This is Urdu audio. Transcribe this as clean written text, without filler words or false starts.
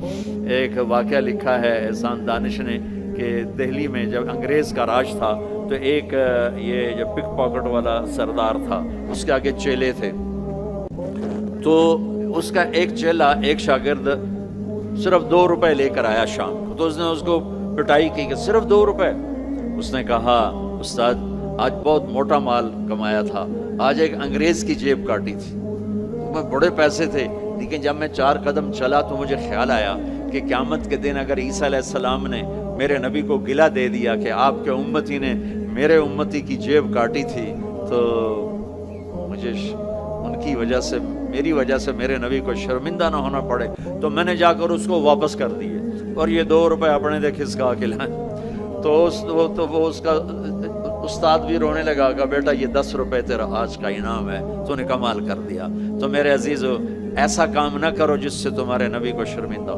ایک واقعہ لکھا ہے احسان دانش نے کہ دہلی میں جب انگریز کا راج تھا تو ایک یہ جو پک پاکٹ والا سردار تھا، اس کے آگے چیلے تھے، تو اس کا ایک چیلا ایک شاگرد صرف 2 روپے لے کر آیا شام کو، تو اس نے اس کو پٹائی کی کہ صرف 2 روپے۔ اس نے کہا استاد آج بہت موٹا مال کمایا تھا، آج ایک انگریز کی جیب کاٹی تھی، میں بڑے پیسے تھے، لیکن جب میں 4 قدم چلا تو مجھے خیال آیا کہ قیامت کے دن اگر عیسیٰ علیہ السلام نے میرے نبی کو گلہ دے دیا کہ آپ کے امتی نے میرے امتی کی جیب کاٹی تھی، تو مجھے ان کی وجہ سے، میری وجہ سے میرے نبی کو شرمندہ نہ ہونا پڑے، تو میں نے جا کر اس کو واپس کر دیے اور یہ 2 روپے اپنے دے کھسکا کے لائیں۔ تو وہ اس کا استاد بھی رونے لگا کہ بیٹا یہ 10 روپے تیرا آج کا انعام ہے، تو نے کمال کر دیا۔ تو میرے عزیزو، ایسا کام نہ کرو جس سے تمہارے نبی کو شرمندہ ہو۔